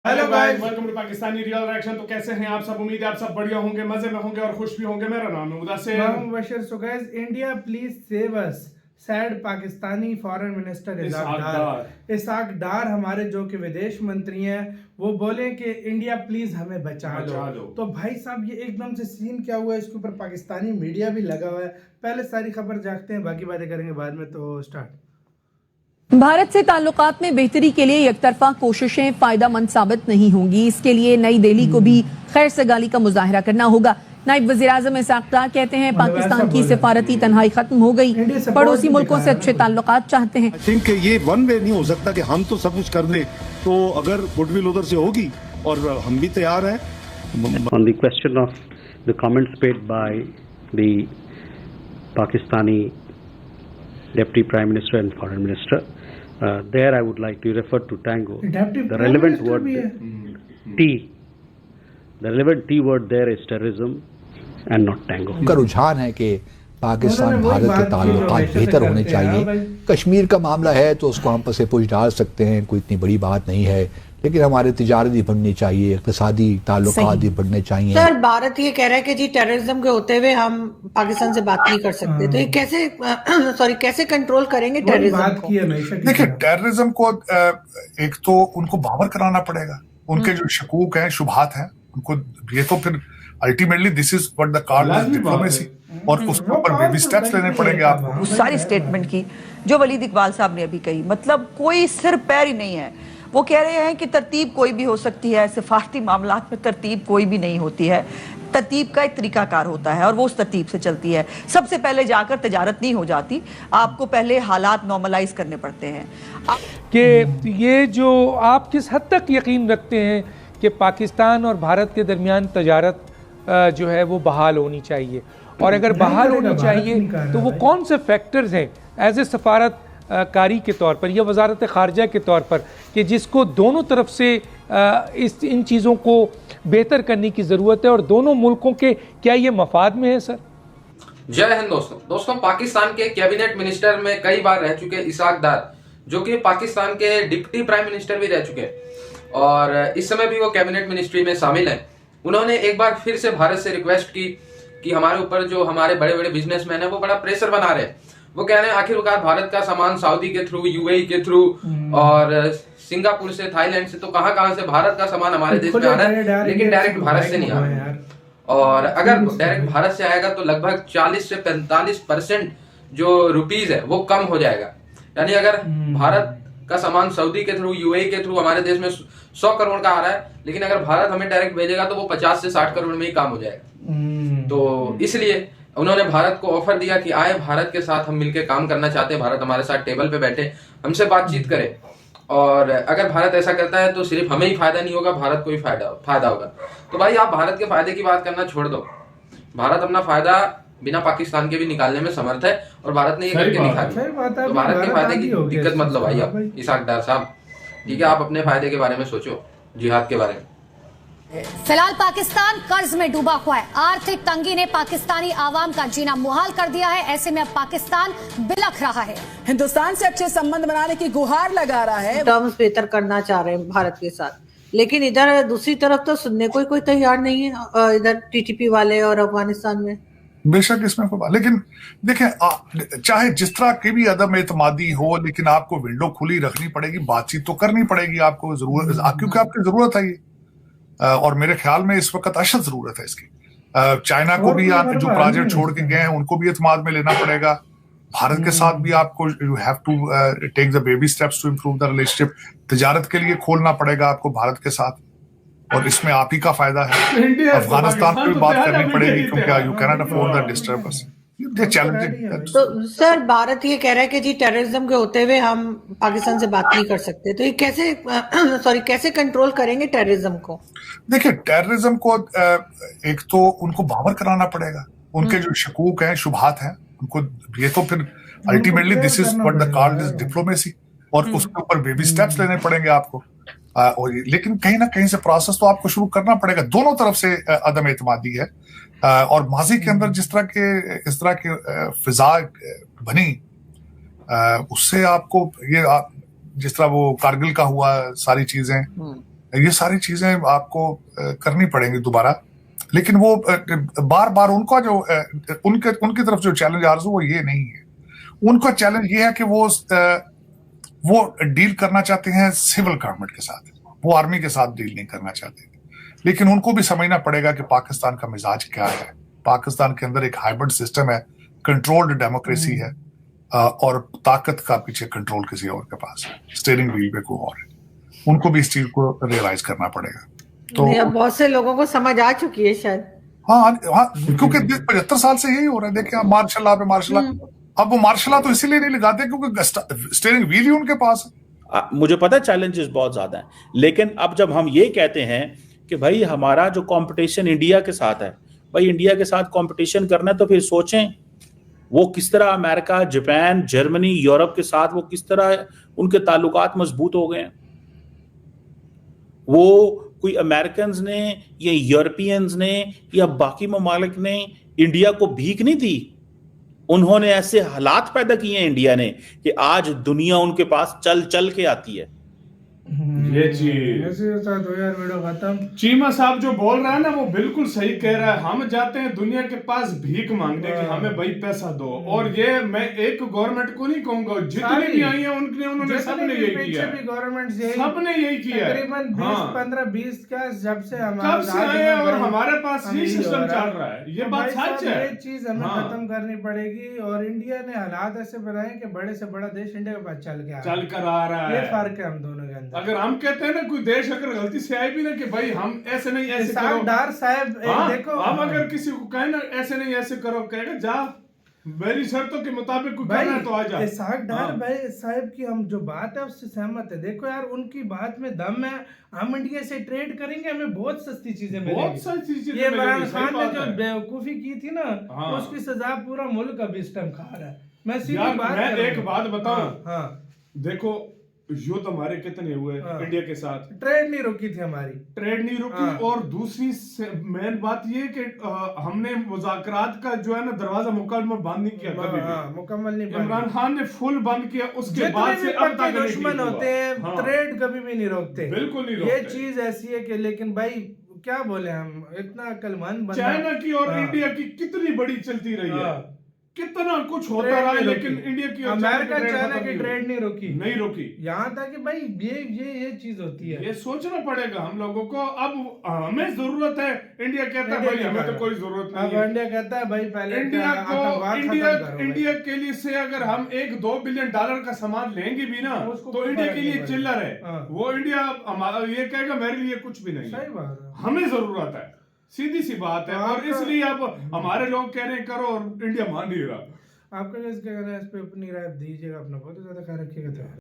Hello guys, welcome to Pakistani real reaction. तो कैसे हैं आप सब? उम्मीद है आप सब बढ़िया होंगे, मजे में होंगे और खुश भी होंगे। मेरा नाम है Mudassir. So guys, India please save us. Said Pakistani foreign minister Ishaq Dar हमारे जो कि विदेश मंत्री हैं, वो बोले कि इंडिया प्लीज हमें बचा लो। तो भाई साहब, ये एकदम से सीन क्या हुआ, इसके ऊपर पाकिस्तानी मीडिया भी लगा हुआ है। पहले सारी खबर जानते हैं, बाकी बातें करेंगे बाद में। तो स्टार्ट। भारत से ताल्लुकात में बेहतरी के लिए एकतरफा कोशिशें फायदामंद साबित नहीं होंगी। इसके लिए नई दिल्ली को भी खैर सगाली का मुजाहरा करना होगा। नायब वज़ीर-ए-आज़म इसाक डार कहते हैं पाकिस्तान की सिफारती तन्हाई खत्म हो गई, पड़ोसी मुल्कों से अच्छे ताल्लुकात चाहते हैं। आई थिंक ये वन वे नहीं हो सकता कि हम तो सब कुछ कर दें, तो अगर गुडविल उधर से होगी और हम भी तैयार हैं। On the question of the comments made by the Pakistani Deputy Prime Minister and Foreign Minister, there I would like to refer to Tango. The relevant word T. The relevant T word there is terrorism and not Tango. उनका रुझान है कि पाकिस्तान भारत के ताल्लुकात बेहतर होने चाहिए। कश्मीर का मामला है तो उसको हम पसे पुश डाल सकते हैं, कोई इतनी बड़ी बात नहीं है, लेकिन हमारे तिजारत भी बढ़नी चाहिए, इक़्तिसादी ताल्लुकात भी बढ़ने चाहिए। सर, भारत ये कह रहा है कि जी टेररिज्म के होते हुए हम पाकिस्तान से बात नहीं कर सकते, तो ये कैसे कैसे कंट्रोल करेंगे टेररिज्म को? देखिए, टेररिज्म को एक तो उनको बावर कराना पड़ेगा, उनके जो शकूक हैं, शुबहात हैं, उनको ये तो फिर ultimately this is what the card is diplomacy, और उसके ऊपर बेबी स्टेप्स लेने पड़ेंगे आपको। सारी स्टेटमेंट की जो वलीद इकबाल साहब ने अभी कही, मतलब कोई सिर पैर ही नहीं है। वो कह रहे हैं कि तरतीब कोई भी हो सकती है, सिफारती मामलात में तरतीब कोई भी नहीं होती है, तरतीब का एक तरीकाकार होता है और वो उस तरतीब से चलती है। सबसे पहले जाकर तजारत नहीं हो जाती, आपको पहले हालात नॉर्मलाइज करने पड़ते हैं। कि ये जो आप किस हद तक यकीन रखते हैं कि पाकिस्तान और भारत के दरमियान तजारत जो है वो बहाल होनी चाहिए, और अगर बहाल होनी चाहिए तो वो कौन से फैक्टर्स हैं एज ए सफारत कारी के तौर पर या वजारत खारजा के तौर पर, कि जिसको दोनों तरफ से इन चीज़ों को बेहतर करने की ज़रूरत है, और दोनों मुल्कों के क्या ये मफाद में है? सर, जय हिंद दोस्तों, पाकिस्तान के कैबिनेट मिनिस्टर में कई बार रह चुके इसाक डार, जो कि पाकिस्तान के डिप्टी प्राइम मिनिस्टर भी रह चुके हैं और इस समय भी वो कैबिनेट मिनिस्ट्री में शामिल हैं। उन्होंने एक बार फिर से भारत से रिक्वेस्ट की कि हमारे ऊपर जो हमारे बड़े बड़े बिजनेसमैन हैं वो बड़ा प्रेशर बना रहे हैं। वो कह रहे हैं आखिरकार भारत का सामान सऊदी के थ्रू, यूएई के थ्रू और सिंगापुर से, थाईलैंड से, तो कहां से भारत का सामान हमारे देश में आ रहा है, लेकिन डायरेक्ट भारत से नहीं आ रहा है। और अगर डायरेक्ट भारत से आएगा तो लगभग 40 से 45% जो रुपीज है वो कम हो जाएगा। यानी अगर भारत का सामान सऊदी के थ्रू, यूएई के थ्रू हमारे देश में 100 करोड़ का आ रहा है, लेकिन अगर भारत हमें डायरेक्ट भेजेगा तो वो 50 से 60 करोड़ में ही काम हो जाएगा। तो इसलिए उन्होंने भारत को ऑफर दिया कि आए, भारत के साथ हम मिलकर काम करना चाहते हैं, भारत हमारे साथ टेबल पे बैठे, हमसे बातचीत करे, और अगर भारत ऐसा करता है तो सिर्फ हमें ही फायदा नहीं होगा, भारत को ही फायदा होगा। तो भाई, आप भारत के फायदे की बात करना छोड़ दो। भारत अपना फायदा बिना पाकिस्तान के भी निकालने में समर्थ है, और भारत ने ये करके दिखा दिया। तो भारत के फायदे की दिक्कत मत लो भाई आप, इसाक डार साहब, ठीक है? आप अपने फायदे के बारे में सोचो, जिहाद के बारे में। फिलहाल पाकिस्तान कर्ज में डूबा हुआ है। आर्थिक तंगी ने पाकिस्तानी आवाम का जीना मुहाल कर दिया है। ऐसे में अब पाकिस्तान बिलख रहा है, हिंदुस्तान से अच्छे संबंध बनाने की गुहार लगा रहा है, टर्म्स बेहतर करना चाह रहे हैं भारत के साथ, लेकिन इधर दूसरी तरफ तो सुनने को कोई तैयार नहीं है, इधर टीटीपी वाले और अफगानिस्तान में। बेशक इसमें कोई बात, लेकिन देखें, चाहे जिस तरह की भी अदम एतमादी हो, लेकिन आपको विंडो खुली रखनी पड़ेगी, बातचीत तो करनी पड़ेगी आपको, जरूरत, क्योंकि आपकी जरूरत है ये, और मेरे ख्याल में इस वक्त अशद जरूरत है इसकी। चाइना को भी आप जो प्रोजेक्ट छोड़ के गए हैं उनको भी एतमाद में लेना पड़ेगा। भारत के साथ भी आपको you have to take the baby steps to improve the relationship. तिजारत के लिए खोलना पड़ेगा आपको भारत के साथ, और इसमें आप ही का फायदा है। अफगानिस्तान पे भी बात करनी पड़ेगी, क्योंकि you can not afford the disturbance. तो सर, भारत ये कह रहा है कि जी टेररिज्म के होते हुए हम पाकिस्तान से बात नहीं कर सकते, तो ये कैसे कंट्रोल करेंगे टेररिज्म को? देखिए, टेररिज्म को एक तो उनको बावर कराना पड़ेगा, उनके जो शकूक हैं, शुबहात हैं, उनको ये तो फिर ultimately this is what the card is diplomacy, और उसके ऊपर बेबी स्टेप्स लेने पड़ेंगे आपको। और लेकिन कहीं ना कहीं से प्रोसेस तो आपको शुरू करना पड़ेगा। दोनों तरफ से अदम एतमादी है, और माजी के अंदर इस तरह के फिजा बनी, उससे आपको ये जिस तरह वो कारगिल का हुआ, सारी चीजें ये सारी चीजें आपको करनी पड़ेंगी दोबारा। लेकिन वो बार बार उनका जो उनकी तरफ जो चैलेंज आ रहा है वो ये नहीं है। उनका चैलेंज ये है कि वो डील करना चाहते हैं सिविल गवर्नमेंट के साथ, वो आर्मी के साथ डील नहीं करना चाहते। लेकिन उनको भी समझना पड़ेगा कि पाकिस्तान का मिजाज क्या है। पाकिस्तान के अंदर एक हाइब्रिड सिस्टम है, कंट्रोल्ड डेमोक्रेसी है, और ताकत का पीछे कंट्रोल किसी और के पास है, स्टीयरिंग व्हील पे कोई और है। उनको भी इस चीज को रियलाइज करना पड़ेगा। तो बहुत से लोगों को समझ आ चुकी है शायद। हाँ, क्योंकि 75 साल से यही हो रहा है। देखिए आप मार्शल लॉ पे मार्शल लॉ, अब वो मार्शल लॉ तो इसीलिए नहीं लगाते क्योंकि स्टीयरिंग व्हील ही उनके पास है। मुझे पता है चैलेंजेस बहुत ज्यादा हैं, लेकिन अब जब हम ये कहते हैं कि भाई हमारा जो कंपटीशन इंडिया के साथ है, भाई इंडिया के साथ कंपटीशन करना है तो फिर सोचें वो किस तरह अमेरिका, जापान, जर्मनी, यूरोप के साथ वो किस तरह उनके ताल्लुकात मजबूत हो गए हैं। वो कोई अमेरिकन्स ने या यूरोपियंस ने या बाकी ममालिक ने इंडिया को भीख नहीं दी, उन्होंने ऐसे हालात पैदा किए हैं इंडिया ने कि आज दुनिया उनके पास चल चल के आती है। ये चीज चीमा साहब जो बोल रहा है ना वो बिल्कुल सही कह रहा है। हम जाते हैं दुनिया के पास भीख मांगने कि हमें भाई पैसा दो, और ये मैं एक गवर्नमेंट को नहीं कहूंगा, जितनी भी आई है उन्होंने सबने यही किया, सबने यही किया। तकरीबन 15-20 का जब से कब से आए हैं और हमारे पास यही सिस्टम चल रहा है। ये बात सच है। ये चीज हमें खत्म करनी पड़ेगी, और इंडिया ने हालात ऐसे बनाए कि बड़े से बड़ा देश इंडिया के पास चल कर आ रहा है। ये फर्क है हम दोनों के अंदर। अगर हम कहते हैं ना कोई देश अगर गलती से आए भी ना कि भाई हम ऐसे नहीं ऐसे करो, डार साहब देखो, हम अगर किसी को कहे ना ऐसे नहीं ऐसे करो, कहेगा जा मेरी शर्तों के मुताबिक कोई करना है तो आ जा। इसाक डार भाई साहब की हम जो बात है उससे सहमत है। देखो यार उनकी बात में दम है। हम इंडिया से ट्रेड करेंगे, हमें बहुत सस्ती चीजें मिलेंगी, बहुत सस्ती चीजें। ये इमरान खान ने जो बेवकूफी की थी ना, उसकी सजा पूरा मुल्क अब इस टाइम खा रहा है। मैं सीधी बात, मैं एक बात बताऊं, देखो युद्ध हमारे कितने हुए इंडिया के साथ, ट्रेड नहीं रुकी थी हमारी, ट्रेड नहीं रुकी। और दूसरी मेन बात ये कि हमने मुज़ाकरात का जो है ना दरवाजा मुकम्मल बंद नहीं किया कभी भी, मुकम्मल नहीं। इमरान खान ने फुल बंद किया, उसके बाद से अब तक दुश्मन होते हैं ट्रेड कभी भी नहीं रोकते, बिल्कुल नहीं रोकते। ये चीज ऐसी है कि लेकिन भाई क्या बोले हम, इतना अक्लमंद बंदा। चाइना की और इंडिया की कितनी बड़ी चलती रही है, कितना कुछ होता रहा है, लेकिन इंडिया की अमेरिका चाइना की ट्रेड नहीं रोकी, नहीं यहाँ तक कि भाई ये चीज होती है। ये सोचना पड़ेगा हम लोगों को। अब हमें जरूरत है, इंडिया कहता है भाई हमें तो कोई जरूरत नहीं है। इंडिया कहता है भाई पहले इंडिया के लिए से अगर हम $1-2 बिलियन का सामान लेंगे भी ना तो इंडिया के लिए चिल्लर है। वो इंडिया ये कहेगा मेरे लिए कुछ भी नहीं। सही बात है, हमें जरूरत है, सीधी सी बात है। और इसलिए अब हमारे लोग कह रहे हैं करो और इंडिया मान नहीं रहा। आपका इस पे अपनी राय दीजिएगा, अपना बहुत ज्यादा ख्याल रखिएगा।